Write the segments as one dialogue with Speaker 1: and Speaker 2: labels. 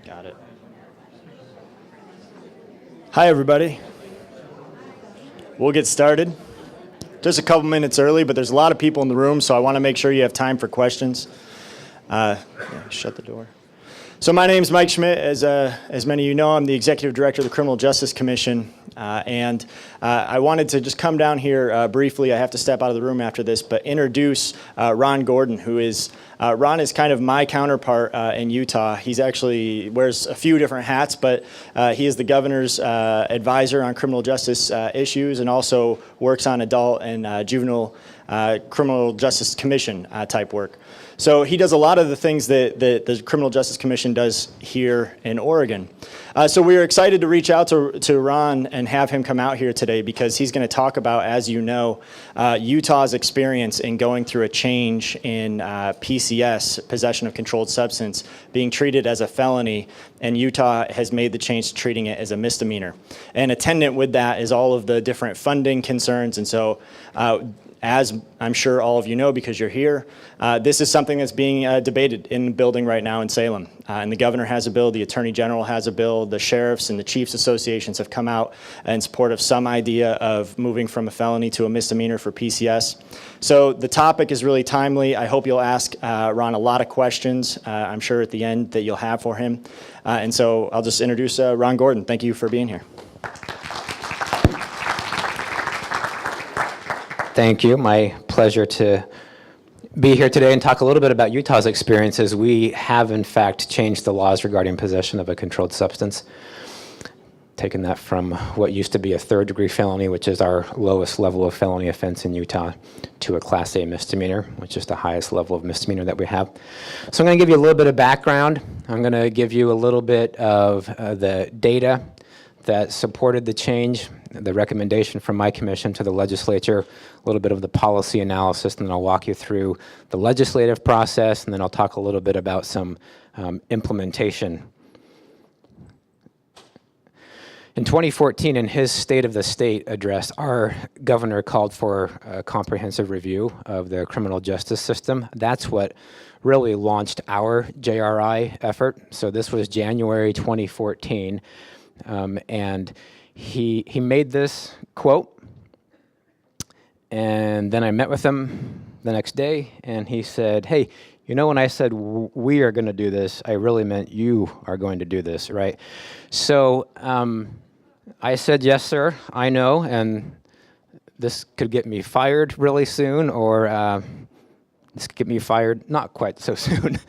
Speaker 1: Got it. Hi, everybody. We'll get started. Just a couple minutes early, but there's a lot of people in the room, so I want to make sure you have time for questions. Shut the door. So my name is Mike Schmidt. As many of you know, I'm the Executive Director of the Criminal Justice Commission. And I wanted to just come down here briefly. I have to step out of the room after this, but introduce Ron Gordon, who is, Ron is kind of my counterpart in Utah. He's actually wears a few different hats, but he is the governor's advisor on criminal justice issues and also works on adult and juvenile criminal justice commission type work. So he does a lot of the things that the Criminal Justice Commission does here in Oregon. So we are excited to reach out to Ron and have him come out here today because he's going to talk about, as you know, Utah's experience in going through a change in PCS, possession of controlled substance, being treated as a felony, and Utah has made the change to treating it as a misdemeanor. And attendant with that is all of the different funding concerns, and so as I'm sure all of you know because you're here, this is something that's being debated in the building right now in Salem. And the governor has a bill, the attorney general has a bill, the sheriffs and the chiefs associations have come out in support of some idea of moving from a felony to a misdemeanor for PCS. So the topic is really timely. I hope you'll ask Ron a lot of questions, I'm sure at the end that you'll have for him. And so I'll just introduce Ron Gordon. Thank you for being here.
Speaker 2: Thank you. My pleasure to be here today and talk a little bit about Utah's experiences. We have, in fact, changed the laws regarding possession of a controlled substance, taken that from what used to be a third-degree felony, which is our lowest level of felony offense in Utah, to a Class A misdemeanor, which is the highest level of misdemeanor that we have. So I'm going to give you a little bit of background. I'm going to give you a little bit of the data that supported the change, the recommendation from my commission to the legislature, a little bit of the policy analysis, and then I'll walk you through the legislative process, and then I'll talk a little bit about some implementation. In 2014, in his State of the State address, our governor called for a comprehensive review of the criminal justice system. That's what really launched our JRI effort. So this was January 2014. And he made this quote, and then I met with him the next day, and he said, hey, you know, when I said we are going to do this, I really meant you are going to do this, right? So I said, yes, sir, I know, and this could get me fired really soon, or this could get me fired not quite so soon.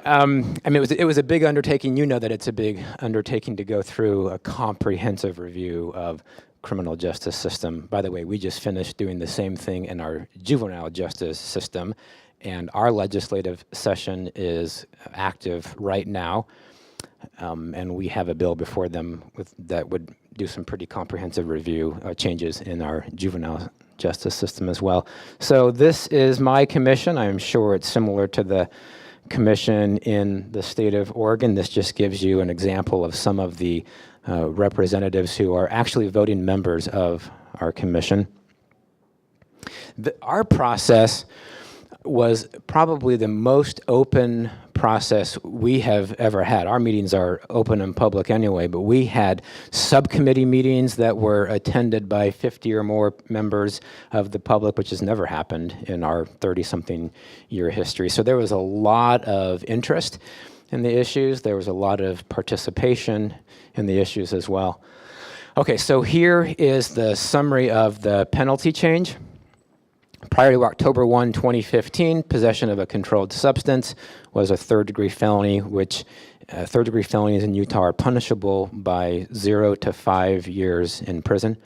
Speaker 2: I mean, it was a big undertaking. You know that it's a big undertaking to go through a comprehensive review of criminal justice system. By the way, we just finished doing the same thing in our juvenile justice system, and our legislative session is active right now, and we have a bill before them that would do some pretty comprehensive review changes in our juvenile justice system as well. So this is my commission. I'm sure it's similar to the commission in the state of Oregon. This just gives you an example of some of the representatives who are actually voting members of our commission. Our process was probably the most open process we have ever had. Our meetings are open and public anyway, but we had subcommittee meetings that were attended by 50 or more members of the public, which has never happened in our 30-something year history. So there was a lot of interest in the issues. There was a lot of participation in the issues as well. Okay, so here is the summary of the penalty change. Prior to October 1, 2015, possession of a controlled substance was a third-degree felony, which third-degree felonies in Utah are punishable by 0 to 5 years in prison.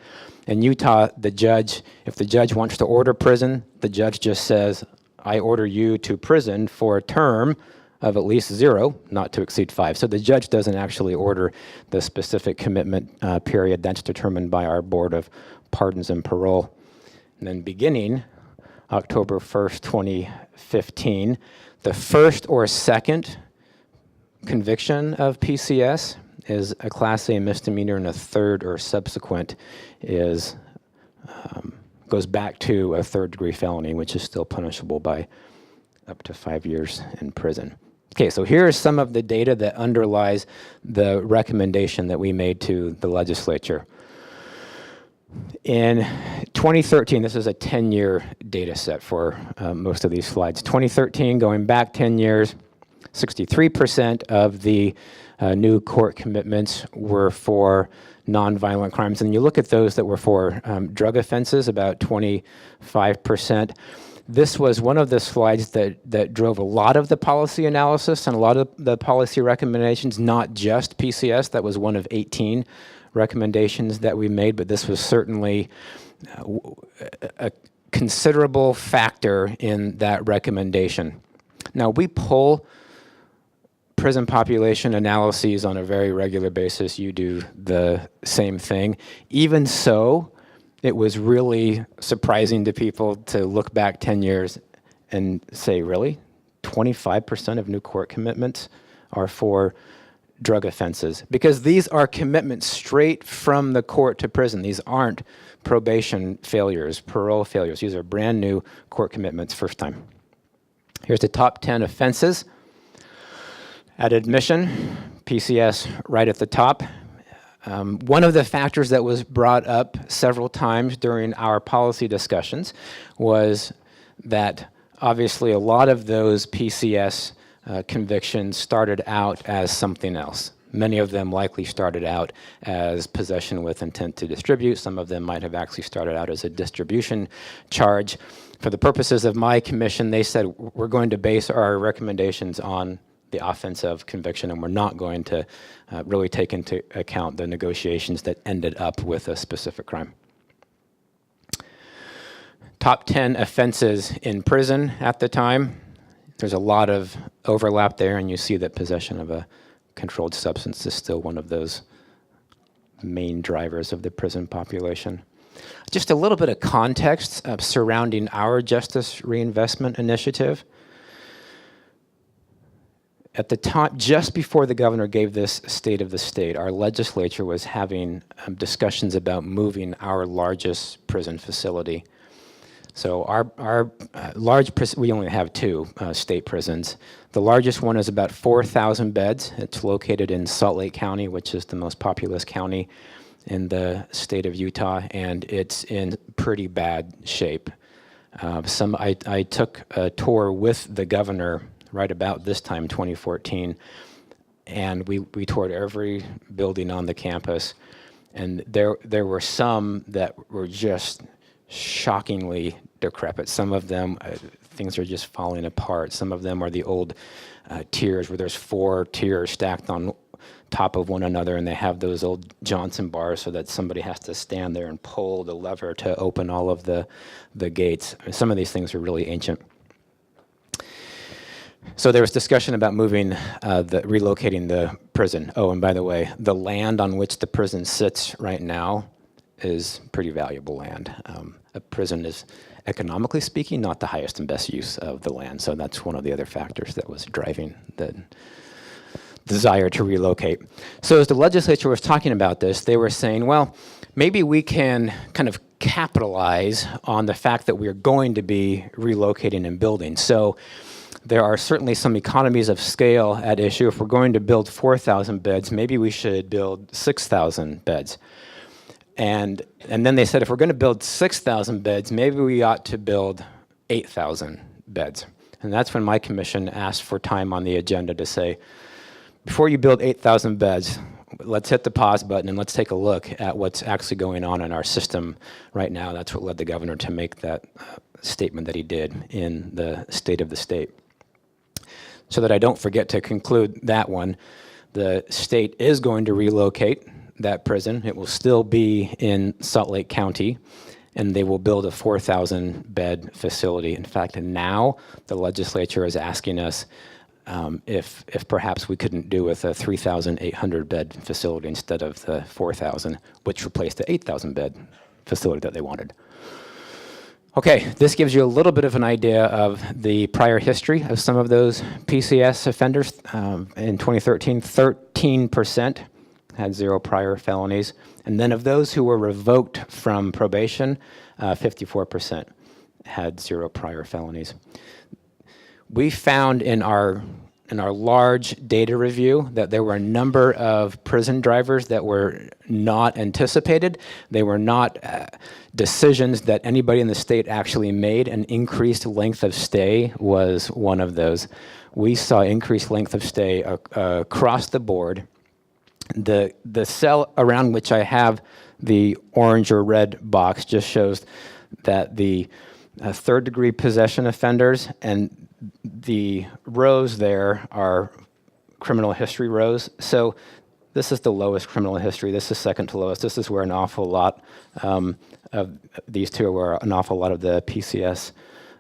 Speaker 2: In Utah, if the judge wants to order prison, the judge just says, I order you to prison for a term of at least 0, not to exceed 5. So the judge doesn't actually order the specific commitment period. That's determined by our Board of Pardons and Parole. And then beginning October 1st, 2015, the first or second conviction of PCS is a Class A misdemeanor, and a third or subsequent is goes back to a third-degree felony, which is still punishable by up to 5 years in prison. Okay, so here is some of the data that underlies the recommendation that we made to the legislature. In 2013, this is a 10-year data set for most of these slides. 2013, going back 10 years, 63% of the new court commitments were for nonviolent crimes. And you look at those that were for drug offenses, about 25%. This was one of the slides that drove a lot of the policy analysis and a lot of the policy recommendations, not just PCS. That was one of 18 recommendations that we made, but this was certainly a considerable factor in that recommendation. Now, we pull prison population analyses on a very regular basis. You do the same thing. Even so, it was really surprising to people to look back 10 years and say, really? 25% of new court commitments are for drug offenses? Because these are commitments straight from the court to prison. These aren't probation failures, parole failures. These are brand new court commitments, first time. Here's the top 10 offenses. At admission, PCS right at the top. One of the factors that was brought up several times during our policy discussions was that obviously a lot of those PCS convictions started out as something else. Many of them likely started out as possession with intent to distribute. Some of them might have actually started out as a distribution charge. For the purposes of my commission, they said we're going to base our recommendations on the offense of conviction, and we're not going to really take into account the negotiations that ended up with a specific crime. Top 10 offenses in prison at the time. There's a lot of overlap there, and you see that possession of a controlled substance is still one of those main drivers of the prison population. Just a little bit of context surrounding our Justice Reinvestment Initiative. At the time, just before the governor gave this State of the State, our legislature was having discussions about moving our largest prison facility. So our large prison, we only have two state prisons. The largest one is about 4,000 beds. It's located in Salt Lake County, which is the most populous county in the state of Utah, and it's in pretty bad shape. I took a tour with the governor right about this time, 2014, and we toured every building on the campus, and there were some that were just shockingly decrepit. Some of them, things are just falling apart. Some of them are the old tiers where there's 4 tiers stacked on top of one another, and they have those old Johnson bars so that somebody has to stand there and pull the lever to open all of the gates. Some of these things are really ancient. So there was discussion about relocating the prison. Oh, and by the way, the land on which the prison sits right now is pretty valuable land. A prison is, economically speaking, not the highest and best use of the land. So that's one of the other factors that was driving the desire to relocate. So as the legislature was talking about this, they were saying, well, maybe we can kind of capitalize on the fact that we're going to be relocating and building. So there are certainly some economies of scale at issue. If we're going to build 4,000 beds, maybe we should build 6,000 beds. And then they said, if we're going to build 6,000 beds, maybe we ought to build 8,000 beds. And that's when my commission asked for time on the agenda to say, before you build 8,000 beds, let's hit the pause button and let's take a look at what's actually going on in our system right now. That's what led the governor to make that statement that he did in the State of the State. So that I don't forget to conclude that one, the state is going to relocate that prison. It will still be in Salt Lake County, and they will build a 4,000 bed facility. In fact, now the legislature is asking us if perhaps we couldn't do with a 3,800 bed facility instead of the 4,000, which replaced the 8,000 bed facility that they wanted. Okay, this gives you a little bit of an idea of the prior history of some of those PCS offenders. In 2013, 13% had 0 prior felonies. And then of those who were revoked from probation, 54% had 0 prior felonies. We found in our our large data review that there were a number of prison drivers that were not anticipated. They were not decisions that anybody in the state actually made, and increased length of stay was one of those. We saw increased length of stay across the board. The cell around which I have the orange or red box just shows that the third-degree possession offenders, and the rows there are criminal history rows. So this is the lowest criminal history. This is second to lowest. This is where an awful lot of these two are where an awful lot of the PCS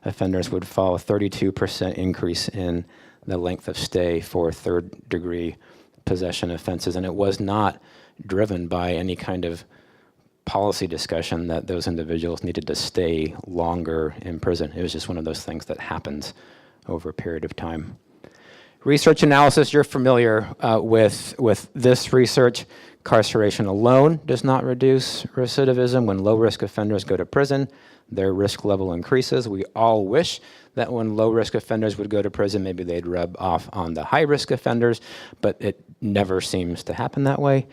Speaker 2: offenders would fall. A 32% increase in the length of stay for third-degree possession offenses, and it was not driven by any kind of policy discussion that those individuals needed to stay longer in prison. It was just one of those things that happens over a period of time. Research analysis, you're familiar with this research. Incarceration alone does not reduce recidivism. When low-risk offenders go to prison, their risk level increases. We all wish that when low-risk offenders would go to prison, maybe they'd rub off on the high-risk offenders, but it never seems to happen that way.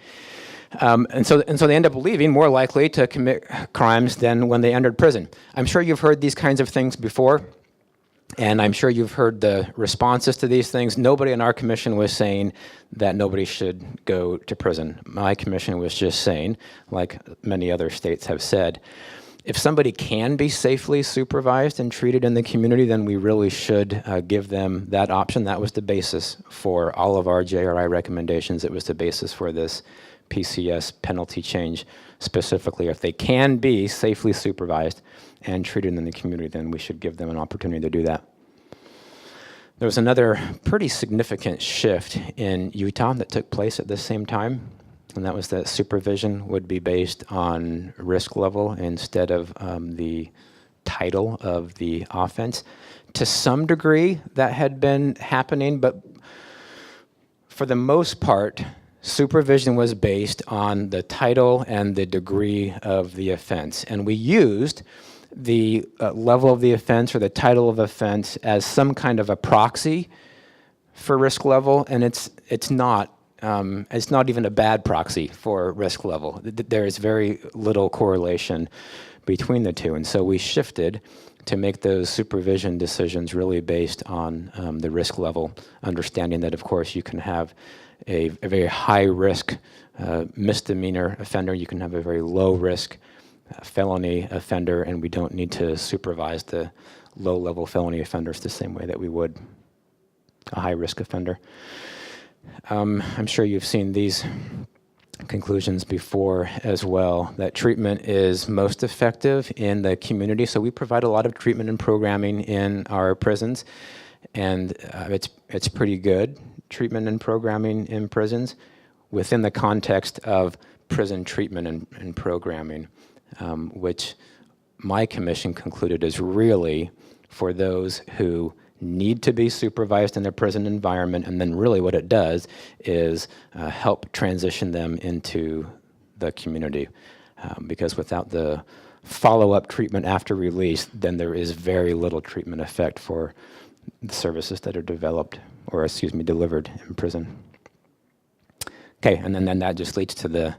Speaker 2: And so they end up leaving more likely to commit crimes than when they entered prison. I'm sure you've heard these kinds of things before, and I'm sure you've heard the responses to these things. Nobody in our commission was saying that nobody should go to prison. My commission was just saying, like many other states have said, if somebody can be safely supervised and treated in the community, then we really should give them that option. That was the basis for all of our JRI recommendations. It was the basis for this PCS penalty change specifically. If they can be safely supervised and treated in the community, then we should give them an opportunity to do that. There was another pretty significant shift in Utah that took place at the same time, and that was that supervision would be based on risk level instead of the title of the offense. To some degree, that had been happening, but for the most part, supervision was based on the title and the degree of the offense. And we used the level of the offense or the title of offense as some kind of a proxy for risk level, and it's not even a bad proxy for risk level. There is very little correlation between the two, and so we shifted to make those supervision decisions really based on the risk level, understanding that, of course, you can have a very high-risk misdemeanor offender, you can have a very low-risk felony offender, and we don't need to supervise the low-level felony offenders the same way that we would a high-risk offender. I'm sure you've seen these conclusions before as well, that treatment is most effective in the community. So we provide a lot of treatment and programming in our prisons, and it's pretty good treatment and programming in prisons within the context of prison treatment and programming, which my commission concluded is really for those who need to be supervised in their prison environment, and then really what it does is help transition them into the community. Because without the follow-up treatment after release, then there is very little treatment effect for the services that are delivered in prison. Okay, and then that just leads to the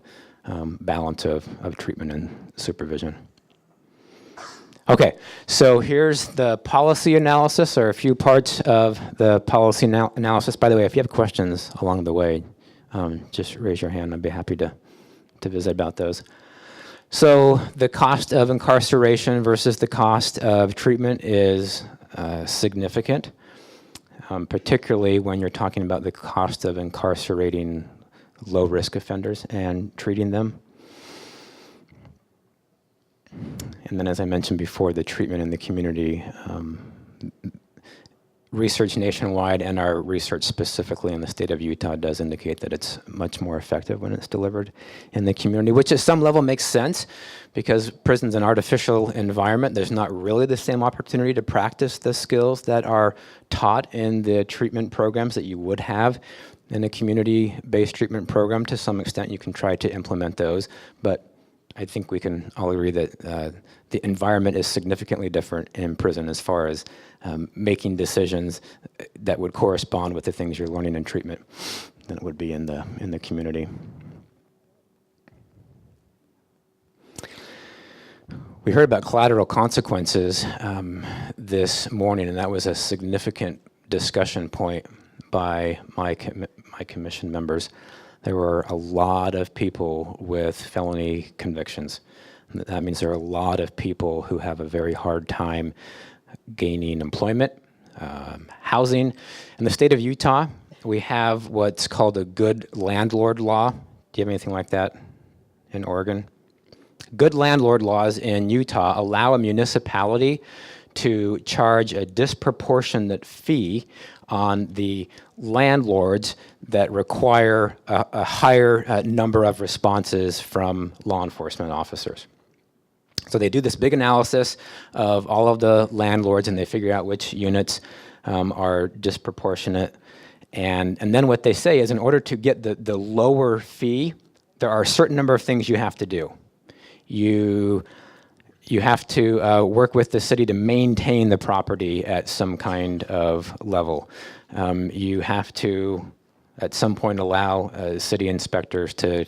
Speaker 2: balance of treatment and supervision. Okay, so here's the policy analysis, or a few parts of the policy analysis. By the way, if you have questions along the way, just raise your hand. I'd be happy to visit about those. So the cost of incarceration versus the cost of treatment is significant, particularly when you're talking about the cost of incarcerating low-risk offenders and treating them. And then, as I mentioned before, the treatment in the community, research nationwide and our research specifically in the state of Utah does indicate that it's much more effective when it's delivered in the community, which at some level makes sense because prison's an artificial environment. There's not really the same opportunity to practice the skills that are taught in the treatment programs that you would have in a community-based treatment program. To some extent, you can try to implement those, but I think we can all agree that the environment is significantly different in prison as far as making decisions that would correspond with the things you're learning in treatment than it would be in the community. We heard about collateral consequences this morning, and that was a significant discussion point by my commission members. There were a lot of people with felony convictions. That means there are a lot of people who have a very hard time gaining employment, housing. In the state of Utah, we have what's called a good landlord law. Do you have anything like that in Oregon? Good landlord laws in Utah allow a municipality to charge a disproportionate fee on the landlords that require a higher number of responses from law enforcement officers. So they do this big analysis of all of the landlords, and they figure out which units are disproportionate. And then what they say is, in order to get the lower fee, there are a certain number of things you have to do. You have to work with the city to maintain the property at some kind of level. You have to, at some point, allow city inspectors to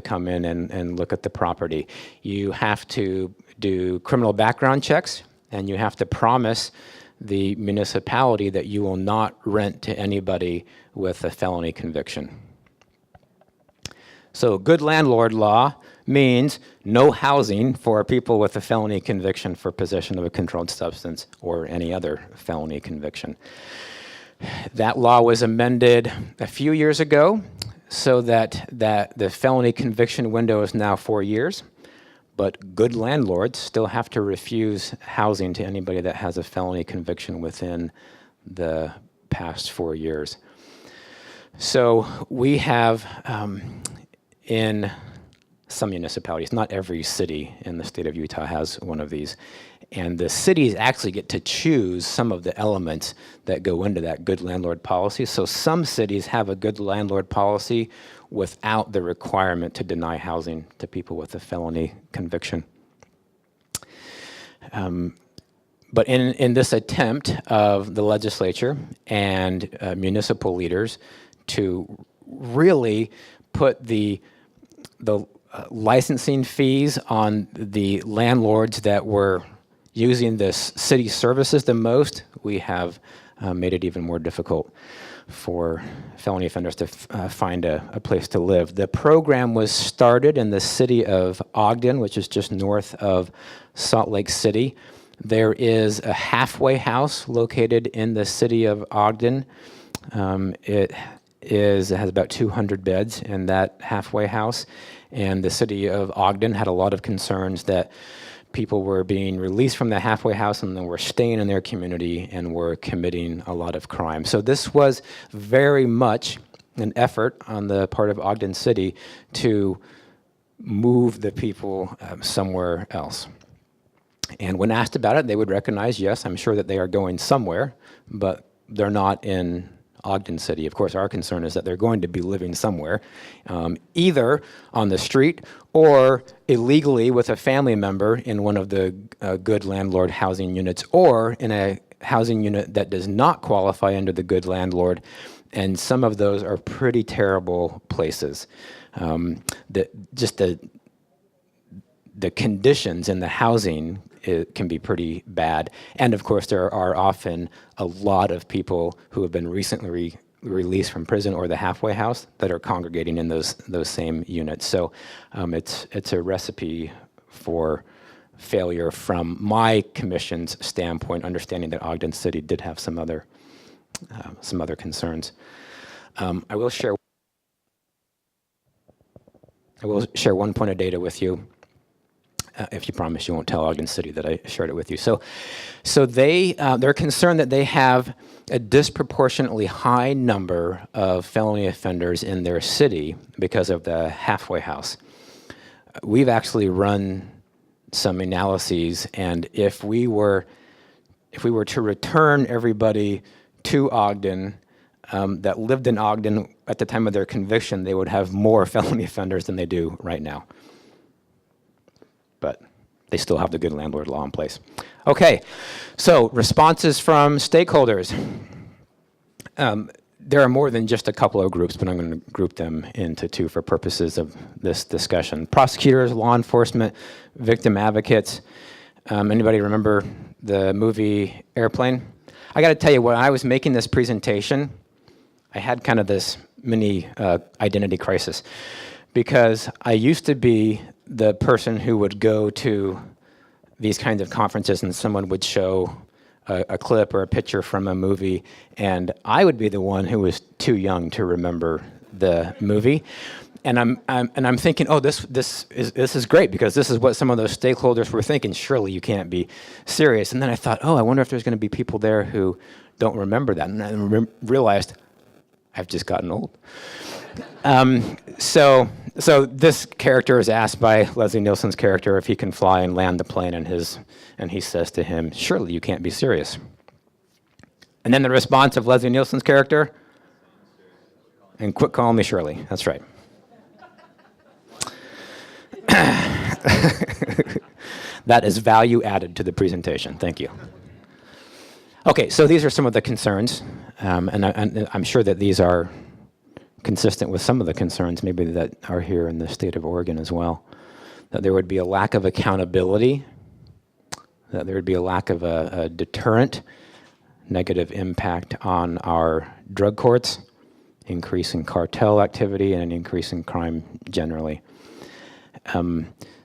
Speaker 2: come in and look at the property. You have to do criminal background checks, and you have to promise the municipality that you will not rent to anybody with a felony conviction. So good landlord law means no housing for people with a felony conviction for possession of a controlled substance or any other felony conviction. That law was amended a few years ago so that the felony conviction window is now 4 years, but good landlords still have to refuse housing to anybody that has a felony conviction within the past 4 years. So we have in some municipalities, not every city in the state of Utah has one of these, and the cities actually get to choose some of the elements that go into that good landlord policy. So some cities have a good landlord policy without the requirement to deny housing to people with a felony conviction. But in this attempt of the legislature and municipal leaders to really put the licensing fees on the landlords that were using this city services the most, we have made it even more difficult for felony offenders to find a place to live. The program was started in the city of Ogden, which is just north of Salt Lake City. There is a halfway house located in the city of Ogden. It has about 200 beds in that halfway house. And the city of Ogden had a lot of concerns that people were being released from the halfway house and then were staying in their community and were committing a lot of crime. So this was very much an effort on the part of Ogden City to move the people somewhere else. And when asked about it, they would recognize, yes, I'm sure that they are going somewhere, but they're not in Ogden City. Of course, our concern is that they're going to be living somewhere, either on the street or illegally with a family member in one of the good landlord housing units, or in a housing unit that does not qualify under the good landlord. And some of those are pretty terrible places. The conditions in the housing, it can be pretty bad. And of course, there are often a lot of people who have been recently released from prison or the halfway house that are congregating in those same units. So it's a recipe for failure from my commission's standpoint, understanding that Ogden City did have some other concerns. I will share one point of data with you. If you promise you won't tell Ogden City that I shared it with you. So they're concerned that they have a disproportionately high number of felony offenders in their city because of the halfway house. We've actually run some analyses, and if we were to return everybody to Ogden that lived in Ogden at the time of their conviction, they would have more felony offenders than they do right now. but they still have the good landlord law in place. Okay, so responses from stakeholders. There are more than just a couple of groups, but I'm going to group them into two for purposes of this discussion. Prosecutors, law enforcement, victim advocates. Anybody remember the movie Airplane? I got to tell you, when I was making this presentation, I had kind of this mini identity crisis, because I used to be the person who would go to these kinds of conferences and someone would show a clip or a picture from a movie, and I would be the one who was too young to remember the movie. And I'm thinking, oh, this is great, because this is what some of those stakeholders were thinking. Surely you can't be serious. And then I thought, oh, I wonder if there's going to be people there who don't remember that. And I realized I've just gotten old. So this character is asked by Leslie Nielsen's character if he can fly and land the plane, and he says to him, surely you can't be serious. And then the response of Leslie Nielsen's character, and quit calling me Shirley. That's right. That is value added to the presentation. Thank you. Okay, so these are some of the concerns, and I'm sure that these are consistent with some of the concerns maybe that are here in the state of Oregon as well. That there would be a lack of accountability, that there would be a lack of a deterrent, negative impact on our drug courts, increase in cartel activity, and an increase in crime generally.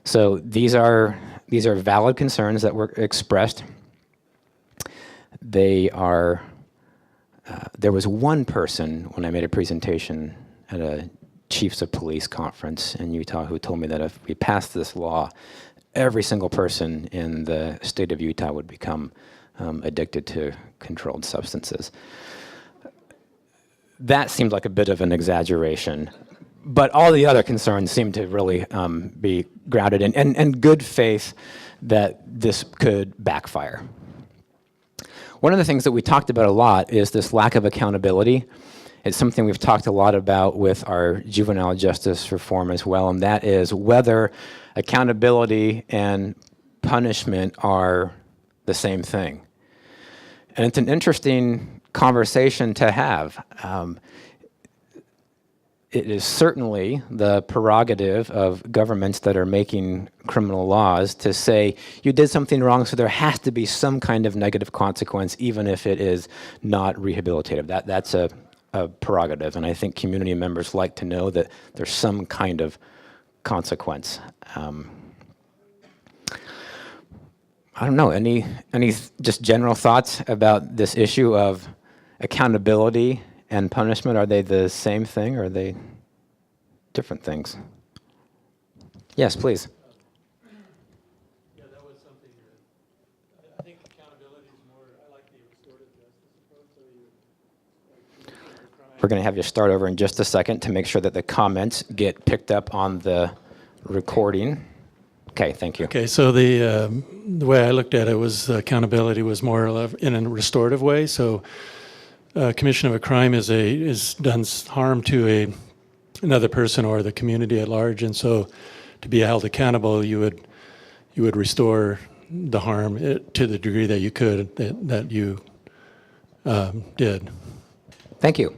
Speaker 2: So these are valid concerns that were expressed. They are, there was one person when I made a presentation at a Chiefs of Police conference in Utah who told me that if we passed this law, every single person in the state of Utah would become addicted to controlled substances. That seemed like a bit of an exaggeration, but all the other concerns seem to really be grounded in and good faith that this could backfire. One of the things that we talked about a lot is this lack of accountability. It's something we've talked a lot about with our juvenile justice reform as well, and that is whether accountability and punishment are the same thing. And it's an interesting conversation to have. It is certainly the prerogative of governments that are making criminal laws to say, you did something wrong, so there has to be some kind of negative consequence, even if it is not rehabilitative. That's a prerogative, and I think community members like to know that there's some kind of consequence. I don't know, any just general thoughts about this issue of accountability and punishment? Are they the same thing, or are they different things? Yes, please.
Speaker 3: Yeah, that was something that I think accountability is more, I like the restorative justice approach. So
Speaker 2: We're going to have you start over in just a second to make sure that the comments get picked up on the recording. Okay, thank you.
Speaker 3: Okay, so the way I looked at it was accountability was more in a restorative way. So commission of a crime is done harm to another person or the community at large, and so to be held accountable, you would restore the harm to the degree that you could that you did.
Speaker 2: Thank you.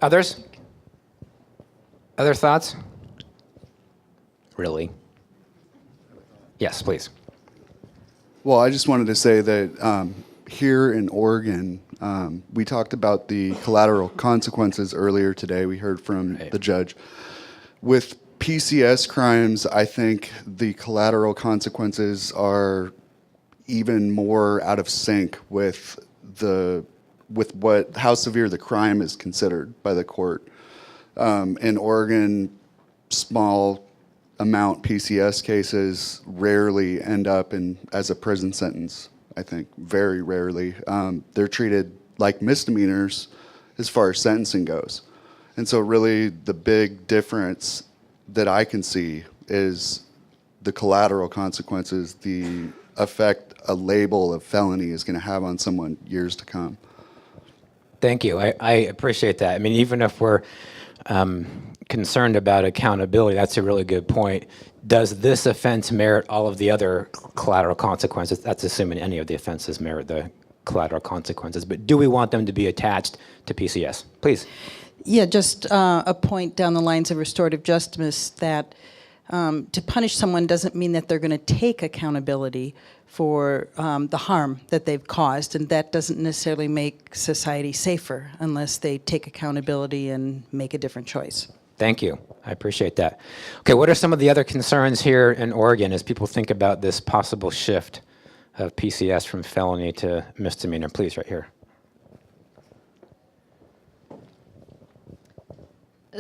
Speaker 2: Others? Other thoughts? Really? Yes, please.
Speaker 4: Well, I just wanted to say that here in Oregon, we talked about the collateral consequences earlier today. We heard from the judge. With PCS crimes, I think the collateral consequences are even more out of sync with how severe the crime is considered by the court. In Oregon, small amount PCS cases rarely end up as a prison sentence. I think very rarely. They're treated like misdemeanors as far as sentencing goes. And so really the big difference that I can see is the collateral consequences, the effect a label of felony is going to have on someone years to come.
Speaker 2: Thank you. I appreciate that. I mean, even if we're concerned about accountability. That's a really good point. Does this offense merit all of the other collateral consequences? That's assuming any of the offenses merit the collateral consequences. But do we want them to be attached to PCS? Please.
Speaker 5: Yeah, just a point down the lines of restorative justice that to punish someone doesn't mean that they're going to take accountability for the harm that they've caused, and that doesn't necessarily make society safer unless they take accountability and make a different choice.
Speaker 2: Thank you. I appreciate that. Okay, what are some of the other concerns here in Oregon as people think about this possible shift of PCS from felony to misdemeanor? Please, right here.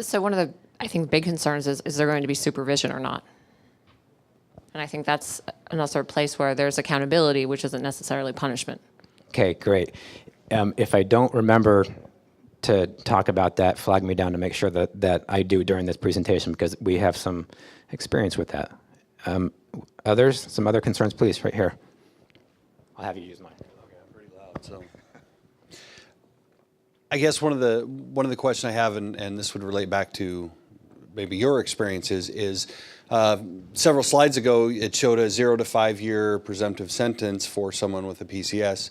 Speaker 6: So one of the, I think, big concerns is there going to be supervision or not? And I think that's another place where there's accountability, which isn't necessarily punishment.
Speaker 2: Okay, great. If I don't remember to talk about that, flag me down to make sure that I do during this presentation, because we have some experience with that. Others, some other concerns, please, right here. I'll have you use mine.
Speaker 7: Okay, I'm pretty loud, so. I guess one of the questions I have, and this would relate back to maybe your experiences, is several slides ago it showed a 0 to 5 year presumptive sentence for someone with a PCS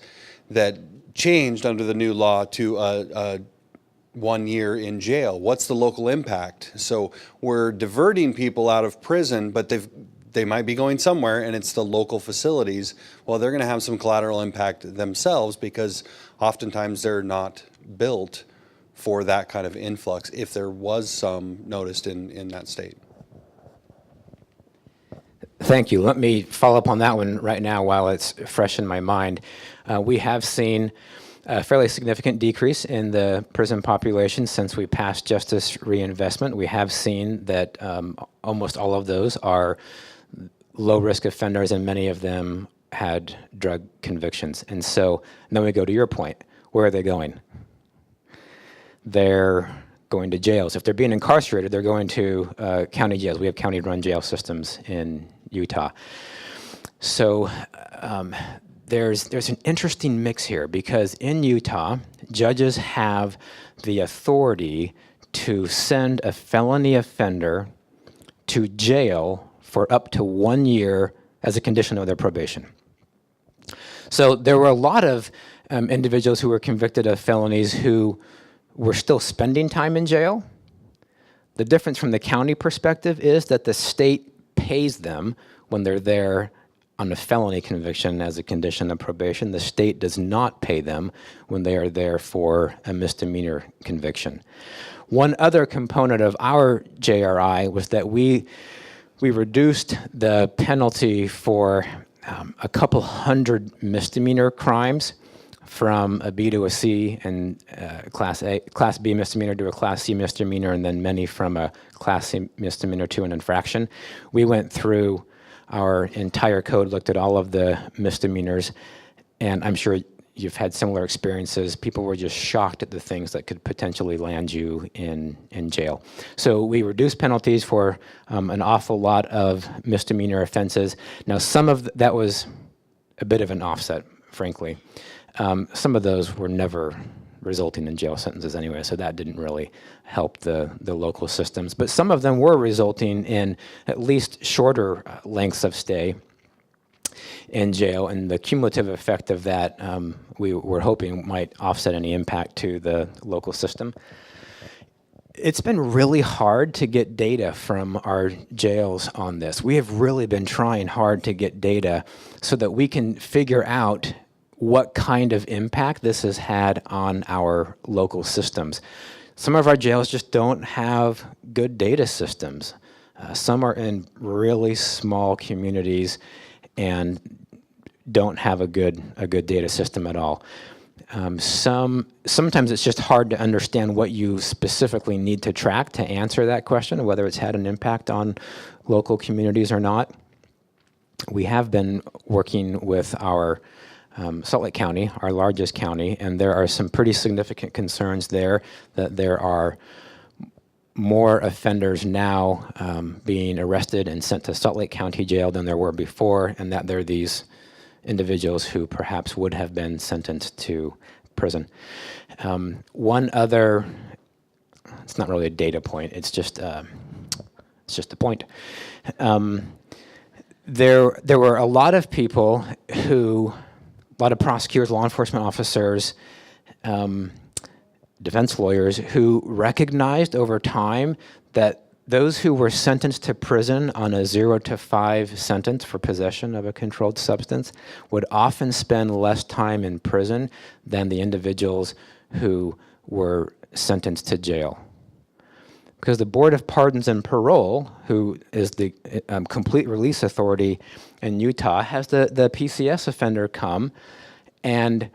Speaker 7: that changed under the new law to a 1 year in jail. What's the local impact? So we're diverting people out of prison, but they might be going somewhere, and it's the local facilities. Well, they're going to have some collateral impact themselves, because oftentimes they're not built for that kind of influx, if there was some noticed in that state.
Speaker 2: Thank you. Let me follow up on that one right now while it's fresh in my mind. We have seen a fairly significant decrease in the prison population since we passed justice reinvestment. We have seen that almost all of those are low-risk offenders, and many of them had drug convictions. And so then we go to your point. Where are they going? They're going to jails. If they're being incarcerated, they're going to county jails. We have county-run jail systems in Utah. So there's an interesting mix here, because in Utah, judges have the authority to send a felony offender to jail for up to 1 year as a condition of their probation. So there were a lot of individuals who were convicted of felonies who were still spending time in jail. The difference from the county perspective is that the state pays them when they're there on a felony conviction as a condition of probation. The state does not pay them when they are there for a misdemeanor conviction. One other component of our JRI was that we reduced the penalty for a couple hundred misdemeanor crimes, from a B to a C, and Class B misdemeanor to a Class C misdemeanor, and then many from a Class C misdemeanor to an infraction. We went through our entire code, looked at all of the misdemeanors, and I'm sure you've had similar experiences. People were just shocked at the things that could potentially land you in jail. So we reduced penalties for an awful lot of misdemeanor offenses. Now, some of that was a bit of an offset, frankly. Some of those were never resulting in jail sentences anyway, so that didn't really help the local systems. But some of them were resulting in at least shorter lengths of stay in jail, and the cumulative effect of that we were hoping might offset any impact to the local system. It's been really hard to get data from our jails on this. We have really been trying hard to get data so that we can figure out what kind of impact this has had on our local systems. Some of our jails just don't have good data systems. Some are in really small communities and don't have a good data system at all. Sometimes it's just hard to understand what you specifically need to track to answer that question, whether it's had an impact on local communities or not. We have been working with our Salt Lake County, our largest county, and there are some pretty significant concerns there that there are more offenders now being arrested and sent to Salt Lake County Jail than there were before, and that there are these individuals who perhaps would have been sentenced to prison. One other it's not really a data point. It's just a point. There were a lot of people a lot of prosecutors, law enforcement officers, defense lawyers who recognized over time that those who were sentenced to prison on a 0 to 5 sentence for possession of a controlled substance would often spend less time in prison than the individuals who were sentenced to jail. Because the Board of Pardons and Parole, who is the complete release authority in Utah, has the PCS offender come, and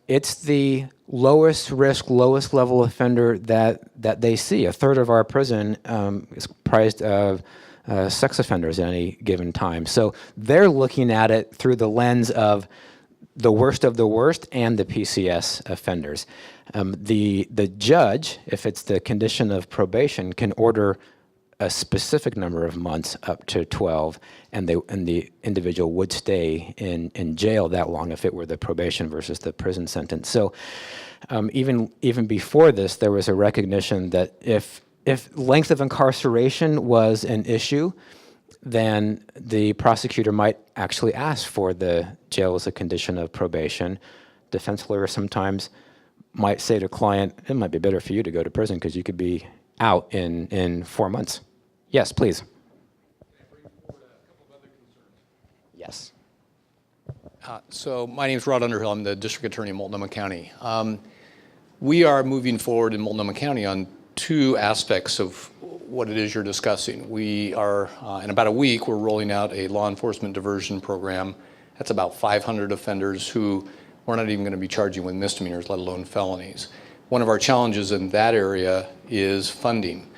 Speaker 2: it's the lowest risk, lowest level offender that they see. A third of our prison is comprised of sex offenders at any given time. So they're looking at it through the lens of the worst of the worst and the PCS offenders. The judge, if it's the condition of probation, can order a specific number of months up to 12, and the individual would stay in jail that long if it were the probation versus the prison sentence. So even before this, there was a recognition that if length of incarceration was an issue, then the prosecutor might actually ask for the jail as a condition of probation. Defense lawyers sometimes might say to a client, it might be better for you to go to prison because you could be out in 4 months. Yes, please. Yes.
Speaker 8: So my name is Rod Underhill. I'm the district attorney in Multnomah County. We are moving forward in Multnomah County on 2 aspects of what it is you're discussing. We are, in about a week, we're rolling out a law enforcement diversion program. That's about 500 offenders who we're not even going to be charging with misdemeanors, let alone felonies. One of our challenges in that area is funding.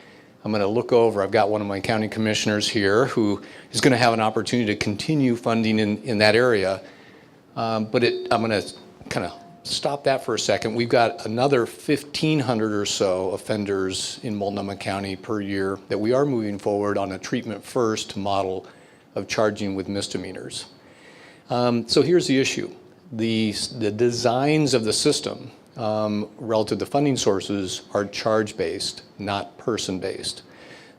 Speaker 8: I'm going to look over, I've got one of my county commissioners here who is going to have an opportunity to continue funding in that area. I'm going to kind of stop that for a second. We've got another 1,500 or so offenders in Multnomah County per year that we are moving forward on a treatment first model of charging with misdemeanors. So here's the issue. The designs of the system relative to funding sources are charge-based, not person-based.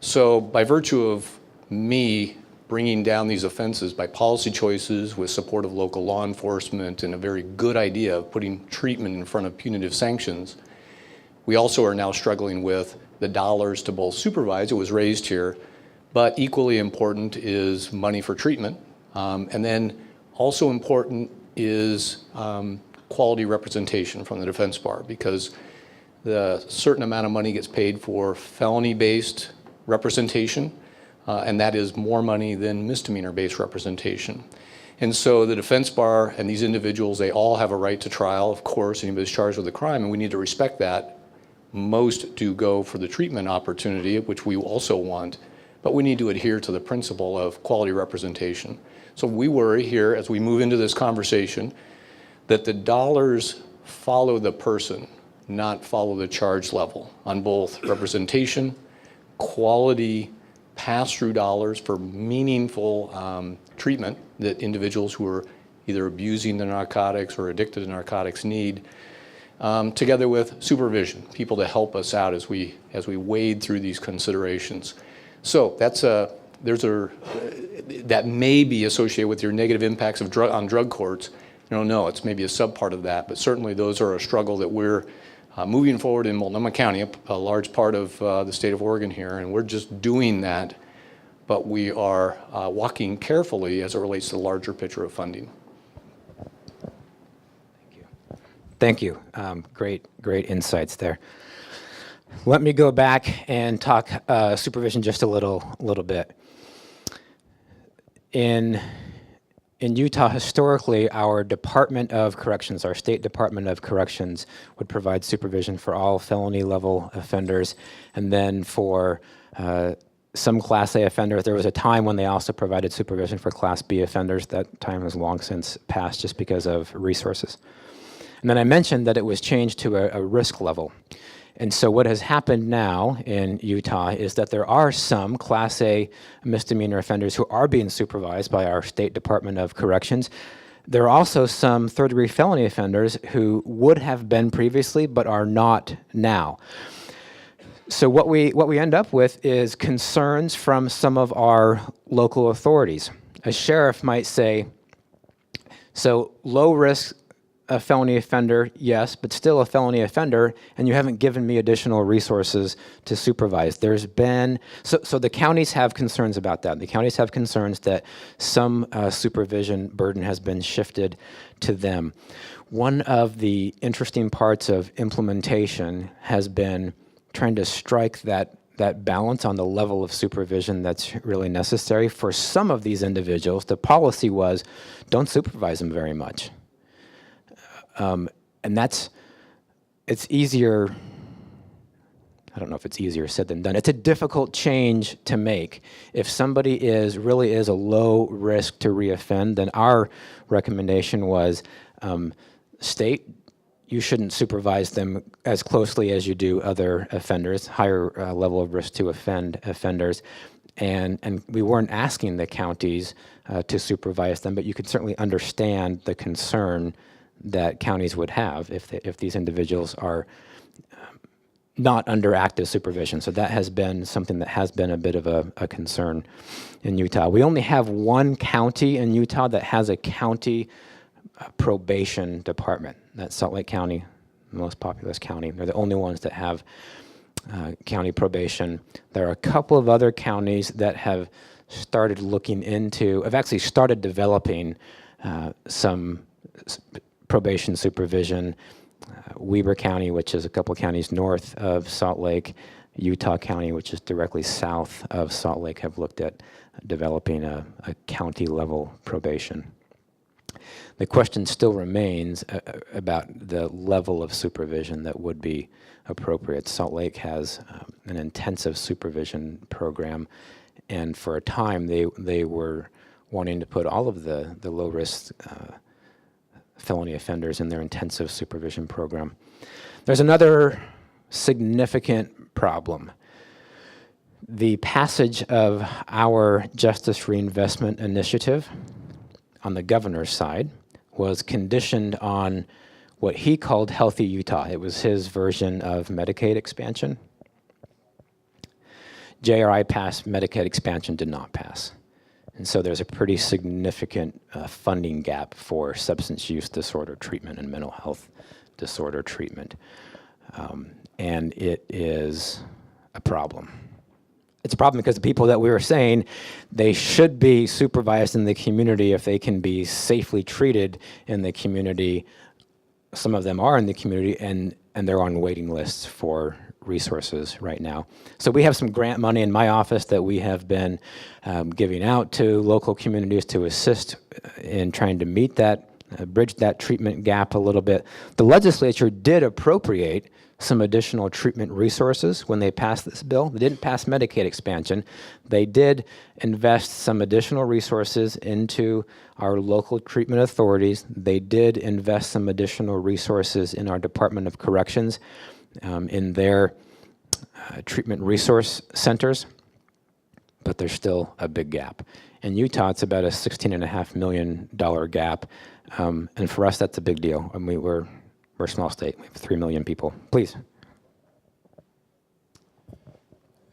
Speaker 8: So by virtue of me bringing down these offenses by policy choices with support of local law enforcement and a very good idea of putting treatment in front of punitive sanctions, we also are now struggling with the dollars to both supervise, it was raised here, but equally important is money for treatment. And then also important is quality representation from the defense bar, because the certain amount of money gets paid for felony-based representation, and that is more money than misdemeanor-based representation. And so the defense bar and these individuals, they all have a right to trial, of course, anybody's charged with a crime, and we need to respect that. Most do go for the treatment opportunity, which we also want, but we need to adhere to the principle of quality representation. So we worry here, as we move into this conversation, that the dollars follow the person, not follow the charge level on both representation, quality pass-through dollars for meaningful treatment that individuals who are either abusing the narcotics or addicted to narcotics need, together with supervision, people to help us out as we wade through these considerations. So that's that may be associated with your negative impacts of on drug courts. You don't know, it's maybe a subpart of that, but certainly those are a struggle that we're moving forward in Multnomah County, a large part of the state of Oregon here, and we're just doing that, but we are walking carefully as it relates to the larger picture of funding.
Speaker 2: Thank you. Great insights there. Let me go back and talk supervision just a little bit. In Utah, historically, our Department of Corrections, our State Department of Corrections, would provide supervision for all felony-level offenders, and then for some Class A offenders. There was a time when they also provided supervision for Class B offenders. That time has long since passed just because of resources. And then I mentioned that it was changed to a risk level. And so what has happened now in Utah is that there are some Class A misdemeanor offenders who are being supervised by our State Department of Corrections. There are also some third-degree felony offenders who would have been previously but are not now. So what we end up with is concerns from some of our local authorities. A sheriff might say, so low risk, a felony offender, yes, but still a felony offender, and you haven't given me additional resources to supervise. There's been, so the counties have concerns about that. The counties have concerns that some supervision burden has been shifted to them. One of the interesting parts of implementation has been trying to strike that balance on the level of supervision that's really necessary. For some of these individuals, the policy was, don't supervise them very much. And it's easier, I don't know if it's easier said than done. It's a difficult change to make. If somebody really is a low risk to reoffend, then our recommendation was, state, you shouldn't supervise them as closely as you do other offenders, higher level of risk to offenders. And we weren't asking the counties to supervise them, but you could certainly understand the concern that counties would have if these individuals are not under active supervision. So that has been something that has been a bit of a concern in Utah. We only have one county in Utah that has a county probation department. That's Salt Lake County, the most populous county. They're the only ones that have county probation. There are a couple of other counties that have started actually started developing some probation supervision. Weber County, which is a couple of counties north of Salt Lake, Utah County, which is directly south of Salt Lake, have looked at developing a county level probation. The question still remains about the level of supervision that would be appropriate. Salt Lake has an intensive supervision program, and for a time they were wanting to put all of the low-risk felony offenders in their intensive supervision program. There's another significant problem. The passage of our Justice Reinvestment Initiative on the governor's side was conditioned on what he called Healthy Utah. It was his version of Medicaid expansion. JRI passed, Medicaid expansion did not pass. And so there's a pretty significant funding gap for substance use disorder treatment and mental health disorder treatment. And it is a problem. It's a problem because the people that we were saying they should be supervised in the community if they can be safely treated in the community. Some of them are in the community and they're on waiting lists for resources right now. So we have some grant money in my office that we have been giving out to local communities to assist in trying to meet that, bridge that treatment gap a little bit. The legislature did appropriate some additional treatment resources when they passed this bill. They didn't pass Medicaid expansion. They did invest some additional resources into our local treatment authorities. They did invest some additional resources in our Department of Corrections, in their treatment resource centers, but there's still a big gap. In Utah, it's about a $16.5 million gap, and for us, that's a big deal. I mean, we're a small state. We have 3 million people. Please.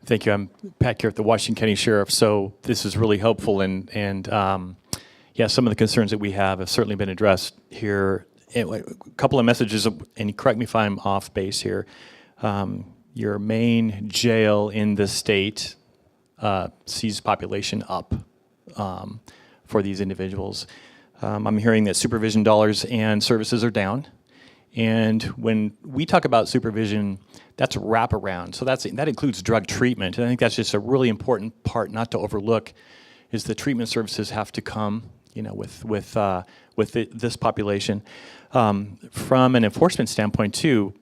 Speaker 9: Thank you. I'm Pat Garrett, the Washington County Sheriff. So this is really helpful, and yeah, some of the concerns that we have certainly been addressed here. A couple of messages, and correct me if I'm off base here. Your main jail in the state sees population up for these individuals. I'm hearing that supervision dollars and services are down. And when we talk about supervision, that's wraparound. So that includes drug treatment. And I think that's just a really important part not to overlook, is the treatment services have to come, with this population. From an enforcement standpoint too,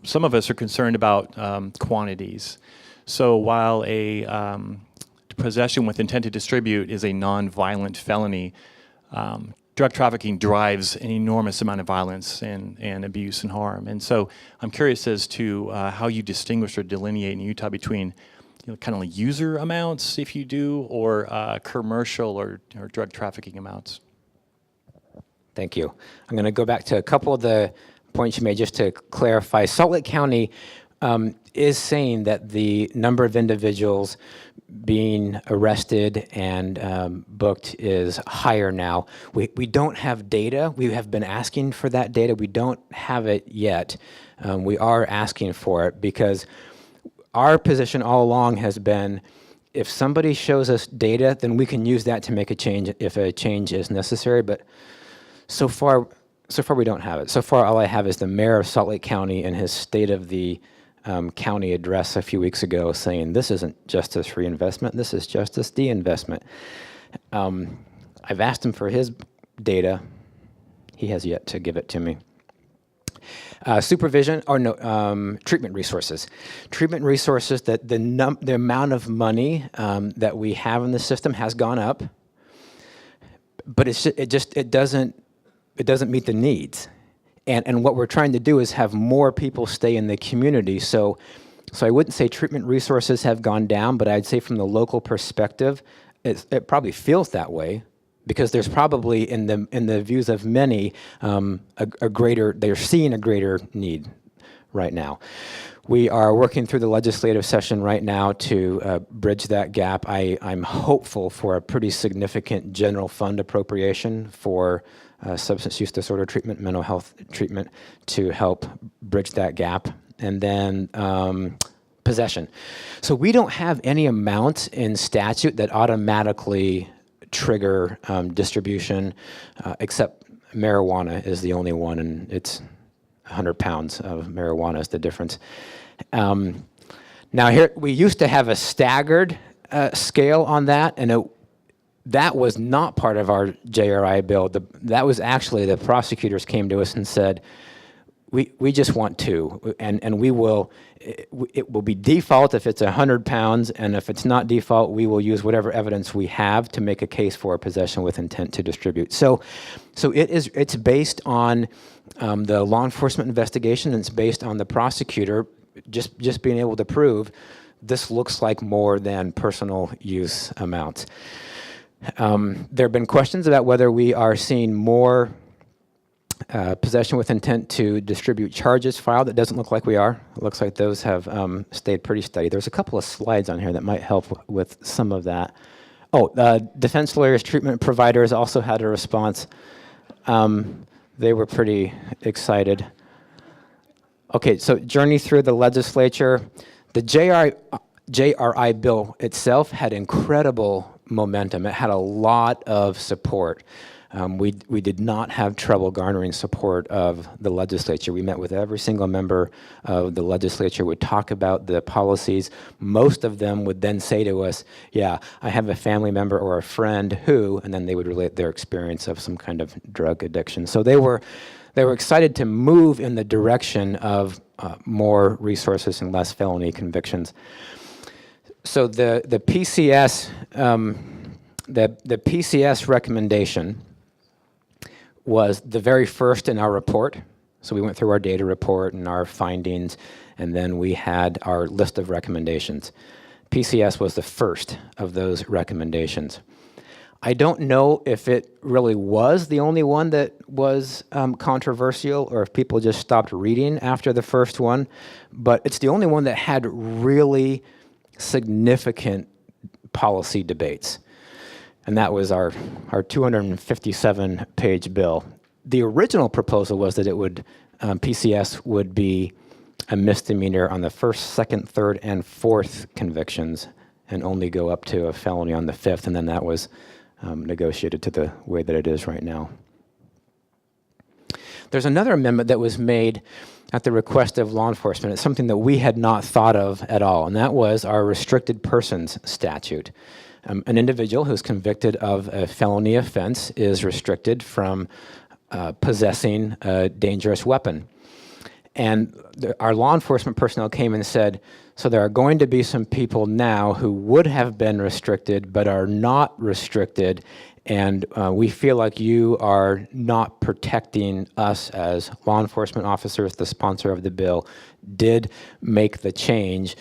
Speaker 9: some of us are concerned about quantities. So while a possession with intent to distribute is a non-violent felony, drug trafficking drives an enormous amount of violence and abuse and harm. And so I'm curious as to how you distinguish or delineate in Utah between kind of like user amounts, if you do, or commercial or drug trafficking amounts.
Speaker 2: Thank you. I'm going to go back to a couple of the points you made just to clarify. Salt Lake County is saying that the number of individuals being arrested and booked is higher now. We don't have data. We have been asking for that data. We don't have it yet. We are asking for it because our position all along has been, if somebody shows us data, then we can use that to make a change if a change is necessary. But so far we don't have it. So far, all I have is the mayor of Salt Lake County in his State of the County address a few weeks ago saying, this isn't justice reinvestment, this is justice de-investment. I've asked him for his data. He has yet to give it to me. Supervision, or no, treatment resources. Treatment resources, that the amount of money that we have in the system has gone up, but it doesn't meet the needs. And what we're trying to do is have more people stay in the community. So I wouldn't say treatment resources have gone down, but I'd say from the local perspective, it probably feels that way, because there's probably, in the views of many, they're seeing a greater need right now. We are working through the legislative session right now to bridge that gap. I'm hopeful for a pretty significant general fund appropriation for substance use disorder treatment, mental health treatment, to help bridge that gap. And then possession. So we don't have any amounts in statute that automatically trigger distribution, except marijuana is the only one, and it's 100 pounds of marijuana is the difference. Now here, we used to have a staggered scale on that, and that was not part of our JRI bill. That was actually, the prosecutors came to us and said, we just want 2, and it will be default if it's 100 pounds, and if it's not default, we will use whatever evidence we have to make a case for possession with intent to distribute. So it's based on the law enforcement investigation, and it's based on the prosecutor just being able to prove this looks like more than personal use amounts. There have been questions about whether we are seeing more possession with intent to distribute charges filed. It doesn't look like we are. It looks like those have stayed pretty steady. There's a couple of slides on here that might help with some of that. Oh, defense lawyers, treatment providers also had a response. They were pretty excited. Okay, so journey through the legislature. The JRI bill itself had incredible momentum. It had a lot of support. We did not have trouble garnering support of the legislature. We met with every single member of the legislature, would talk about the policies. Most of them would then say to us, yeah, I have a family member or a friend who, and then they would relate their experience of some kind of drug addiction. So they were excited to move in the direction of more resources and less felony convictions. So the PCS, the PCS recommendation was the very first in our report. So we went through our data report and our findings, and then we had our list of recommendations. PCS was the first of those recommendations. I don't know if it really was the only one that was controversial, or if people just stopped reading after the first one, but it's the only one that had really significant policy debates. And that was our 257-page bill. The original proposal was that it would, PCS would be a misdemeanor on the first, second, third, and fourth convictions, and only go up to a felony on the fifth, and then that was negotiated to the way that it is right now. There's another amendment that was made at the request of law enforcement. It's something that we had not thought of at all, and that was our restricted persons statute. An individual who's convicted of a felony offense is restricted from possessing a dangerous weapon. And our law enforcement personnel came and said, so there are going to be some people now who would have been restricted but are not restricted, and we feel like you are not protecting us as law enforcement officers. The sponsor of the bill did make the change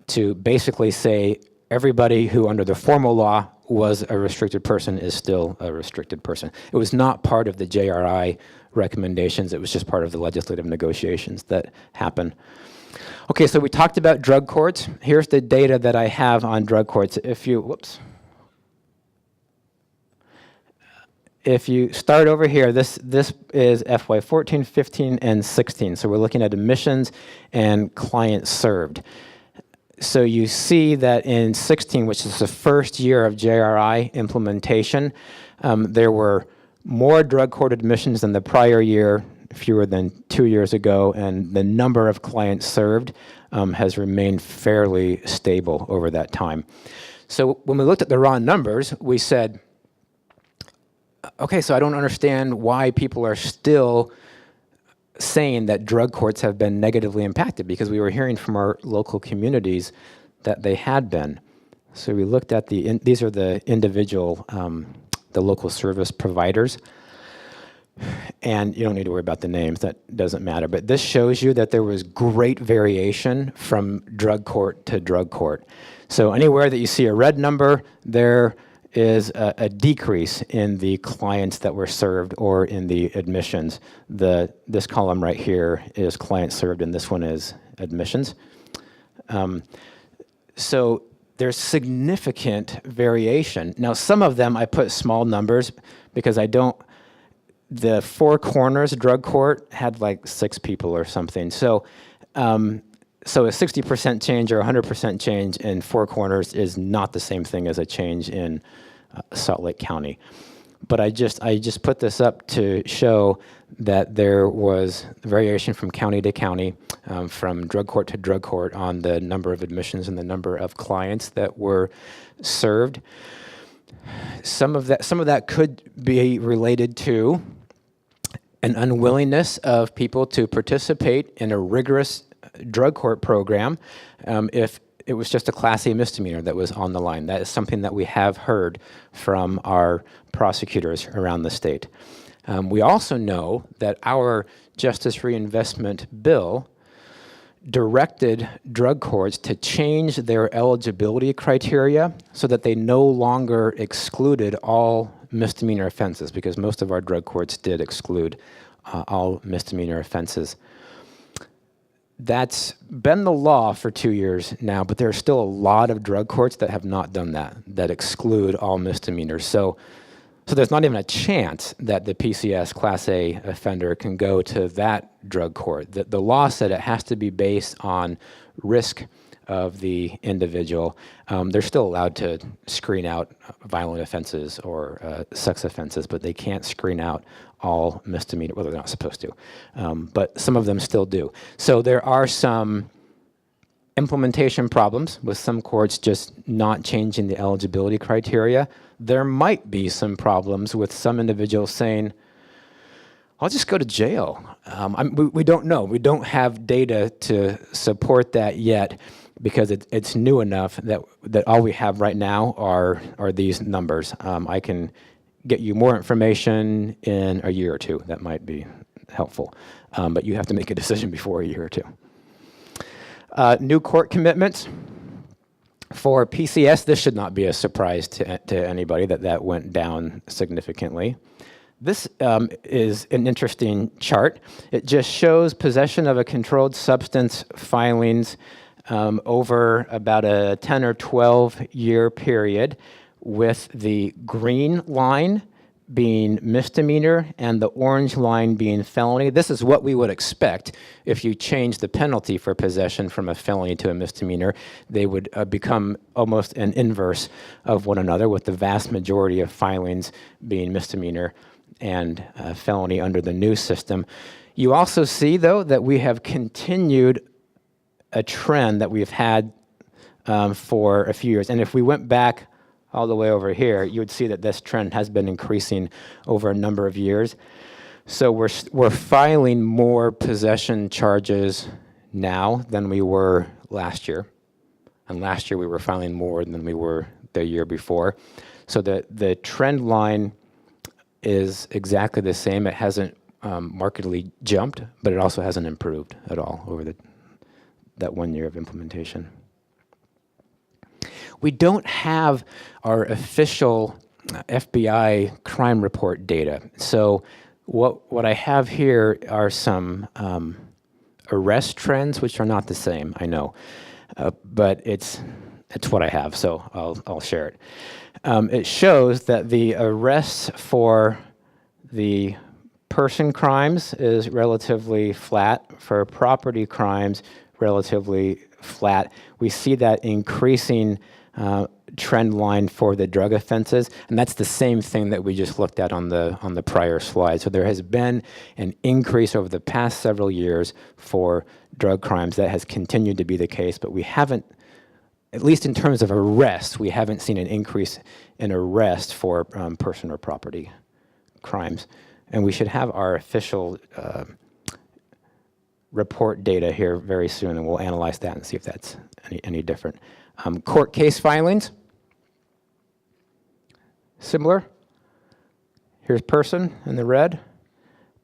Speaker 2: to basically say everybody who under the formal law was a restricted person is still a restricted person. It was not part of the JRI recommendations. It was just part of the legislative negotiations that happened. Okay, so we talked about drug courts. Here's the data that I have on drug courts. If you start over here, this is FY 14, 15, and 16. So we're looking at admissions and clients served. So you see that in 16, which is the first year of JRI implementation, there were more drug court admissions than the prior year, fewer than 2 years ago, and the number of clients served has remained fairly stable over that time. So when we looked at the raw numbers, we said, okay, so I don't understand why people are still saying that drug courts have been negatively impacted, because we were hearing from our local communities that they had been. So we looked at these are the individual, the local service providers. And you don't need to worry about the names, that doesn't matter. But this shows you that there was great variation from drug court to drug court. So anywhere that you see a red number, there is a decrease in the clients that were served or in the admissions. This column right here is clients served, and this one is admissions. So there's significant variation. Now, some of them I put small numbers because the Four Corners drug court had like 6 people or something. So a 60% change or 100% change in Four Corners is not the same thing as a change in Salt Lake County. But I just put this up to show that there was variation from county to county, from drug court to drug court on the number of admissions and the number of clients that were served. Some of that could be related to an unwillingness of people to participate in a rigorous drug court program if it was just a Class A misdemeanor that was on the line. That is something that we have heard from our prosecutors around the state. We also know that our Justice Reinvestment Bill directed drug courts to change their eligibility criteria so that they no longer excluded all misdemeanor offenses, because most of our drug courts did exclude all misdemeanor offenses. That's been the law for 2 years now, but there are still a lot of drug courts that have not done that exclude all misdemeanors. So there's not even a chance that the PCS Class A offender can go to that drug court. The law said it has to be based on risk of the individual. They're still allowed to screen out violent offenses or sex offenses, but they can't screen out all misdemeanor. Well, they're not supposed to, but some of them still do. So there are some implementation problems with some courts just not changing the eligibility criteria. There might be some problems with some individuals saying, I'll just go to jail. We don't know. We don't have data to support that yet, because it's new enough that all we have right now are these numbers. I can get you more information in a year or two. That might be helpful. But you have to make a decision before a year or two. New court commitments. For PCS, this should not be a surprise to anybody that went down significantly. This is an interesting chart. It just shows possession of a controlled substance filings over about a 10 or 12 year period, with the green line being misdemeanor and the orange line being felony. This is what we would expect if you change the penalty for possession from a felony to a misdemeanor. They would become almost an inverse of one another, with the vast majority of filings being misdemeanor and felony under the new system. You also see, though, that we have continued a trend that we've had for a few years. And if we went back all the way over here, you would see that this trend has been increasing over a number of years. So we're filing more possession charges now than we were last year. And last year we were filing more than we were the year before. So the trend line is exactly the same. It hasn't markedly jumped, but it also hasn't improved at all over that 1 year of implementation. We don't have our official FBI crime report data. So what I have here are some arrest trends, which are not the same, I know, but it's what I have, so I'll share it. It shows that the arrests for the person crimes is relatively flat. For property crimes, relatively flat. We see that increasing trend line for the drug offenses, and that's the same thing that we just looked at on the prior slide. So there has been an increase over the past several years for drug crimes. That has continued to be the case, but we haven't, at least in terms of arrests, we haven't seen an increase in arrest for person or property crimes. And we should have our official report data here very soon, and we'll analyze that and see if that's any different. Court case filings, similar. Here's person in the red,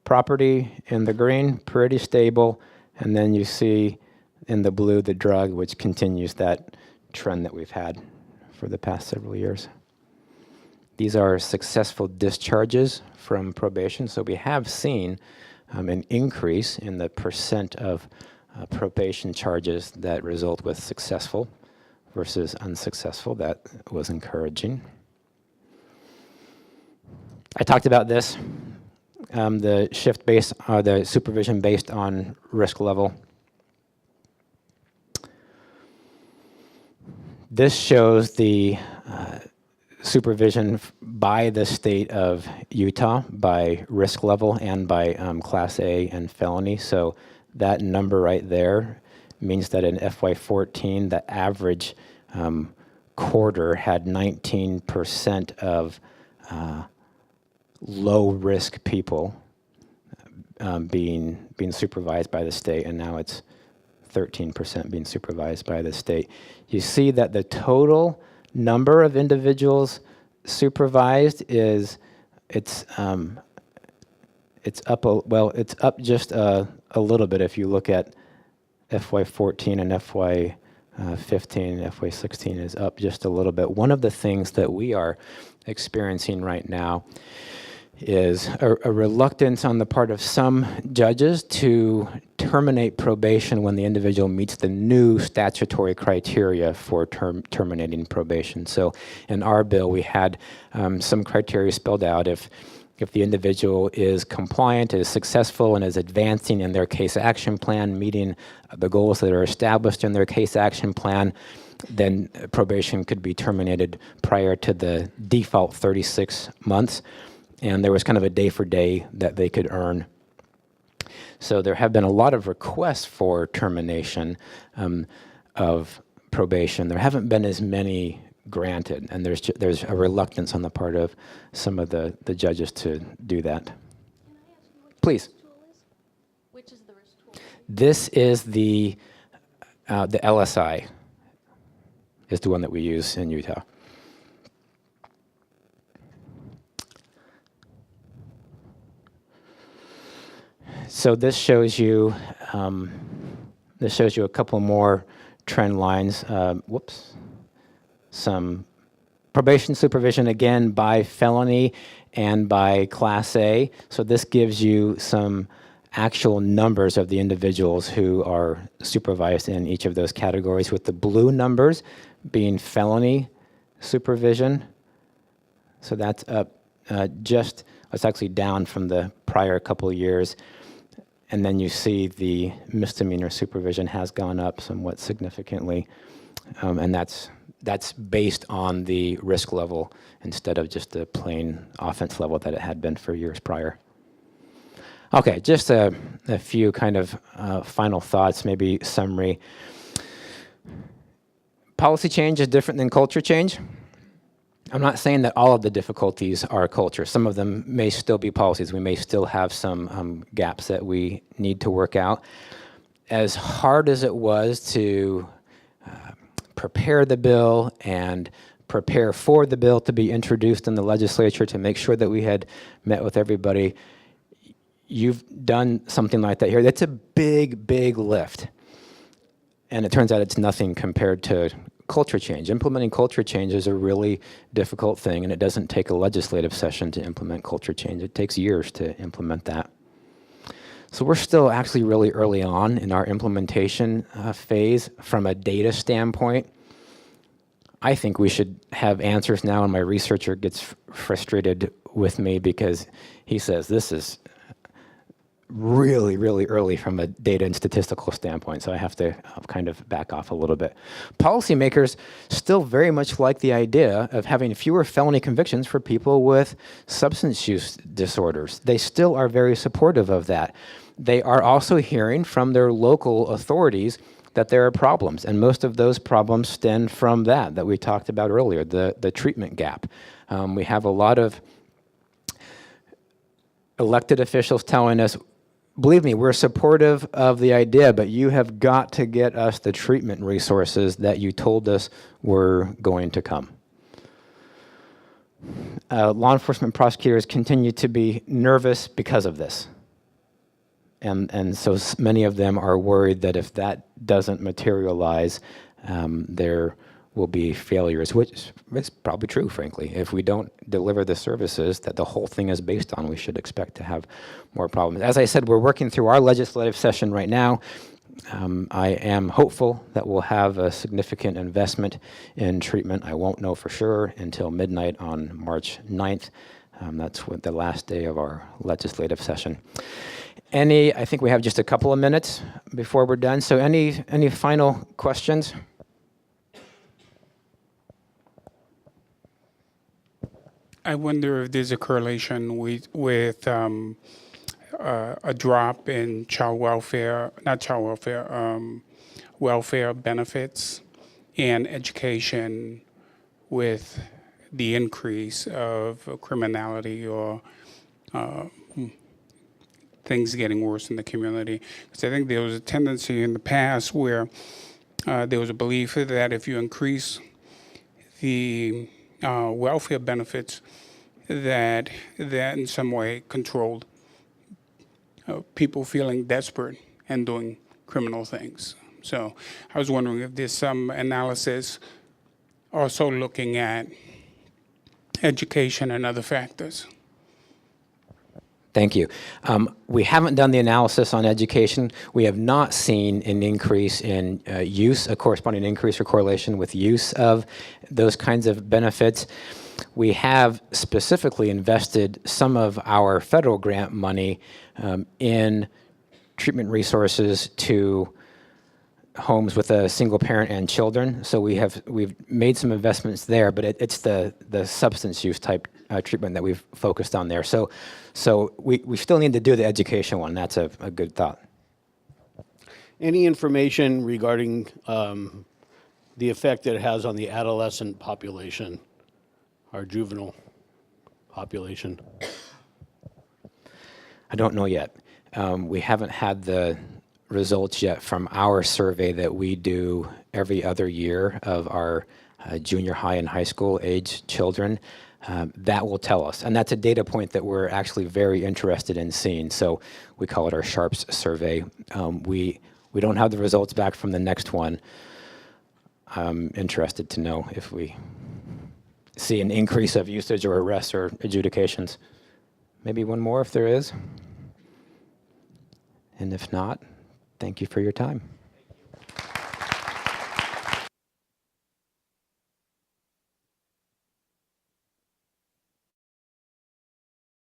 Speaker 2: property in the green, pretty stable, and then you see in the blue the drug, which continues that trend that we've had for the past several years. These are successful discharges from probation, so we have seen an increase in the percent of probation charges that result with successful versus unsuccessful. That was encouraging. I talked about this, the shift based, the supervision based on risk level. This shows the supervision by the state of Utah by risk level and by Class A and felony. So that number right there means that in FY14, the average quarter had 19% of low-risk people being supervised by the state, and now it's 13% being supervised by the state. You see that the total number of individuals supervised is it's up it's up just a little bit if you look at FY14 and FY15. FY16 is up just a little bit. One of the things that we are experiencing right now is a reluctance on the part of some judges to terminate probation when the individual meets the new statutory criteria for terminating probation. So in our bill, we had some criteria spelled out. If the individual is compliant, is successful, and is advancing in their case action plan, meeting the goals that are established in their case action plan, then probation could be terminated prior to the default 36 months. And there was kind of a day for day that they could earn. So there have been a lot of requests for termination of probation. There haven't been as many granted, and there's a reluctance on the part of some of the judges to do that. Please.
Speaker 10: Which is the risk tool?
Speaker 2: This is the LSI is the one that we use in Utah. So this shows you a couple more trend lines. Some probation supervision again by felony and by Class A. So this gives you some actual numbers of the individuals who are supervised in each of those categories, with the blue numbers being felony supervision. So that's up it's actually down from the prior couple of years. And then you see the misdemeanor supervision has gone up somewhat significantly, and that's based on the risk level instead of just the plain offense level that it had been for years prior. Okay, just a few kind of final thoughts, maybe summary. Policy change is different than culture change. I'm not saying that all of the difficulties are culture. Some of them may still be policies. We may still have some gaps that we need to work out. As hard as it was to prepare the bill and prepare for the bill to be introduced in the legislature to make sure that we had met with everybody, you've done something like that here. That's a big, big lift. And it turns out it's nothing compared to culture change. Implementing culture change is a really difficult thing, and it doesn't take a legislative session to implement culture change. It takes years to implement that. So we're still actually really early on in our implementation phase from a data standpoint. I think we should have answers now, and my researcher gets frustrated with me because he says this is really, really early from a data and statistical standpoint, so I have to kind of back off a little bit. Policymakers still very much like the idea of having fewer felony convictions for people with substance use disorders. They still are very supportive of that. They are also hearing from their local authorities that there are problems, and most of those problems stem from that we talked about earlier, the treatment gap. We have a lot of elected officials telling us, believe me, we're supportive of the idea, but you have got to get us the treatment resources that you told us were going to come. Law enforcement prosecutors continue to be nervous because of this. And so many of them are worried that if that doesn't materialize, there will be failures, which is probably true, frankly. If we don't deliver the services that the whole thing is based on, we should expect to have more problems. As I said, we're working through our legislative session right now. I am hopeful that we'll have a significant investment in treatment. I won't know for sure until midnight on March 9th. That's the last day of our legislative session. I think we have just a couple of minutes before we're done. So any final questions?
Speaker 11: I wonder if there's a correlation with a drop in welfare benefits and education with the increase of criminality or things getting worse in the community. Because I think there was a tendency in the past where there was a belief that if you increase the welfare benefits, that in some way controlled people feeling desperate and doing criminal things. So I was wondering if there's some analysis also looking at education and other factors.
Speaker 2: Thank you. We haven't done the analysis on education. We have not seen an increase in use, a corresponding increase or correlation with use of those kinds of benefits. We have specifically invested some of our federal grant money in treatment resources to homes with a single parent and children. So we've made some investments there, but it's the substance use type treatment that we've focused on there. So we still need to do the education one. That's a good thought.
Speaker 12: Any information regarding the effect that it has on the adolescent population, our juvenile population?
Speaker 2: I don't know yet. We haven't had the results yet from our survey that we do every other year of our junior high and high school age children. That will tell us. And that's a data point that we're actually very interested in seeing. So we call it our SHARPS survey. We don't have the results back from the next one. I'm interested to know if we see an increase of usage or arrests or adjudications. Maybe one more if there is. And if not, thank you for your time.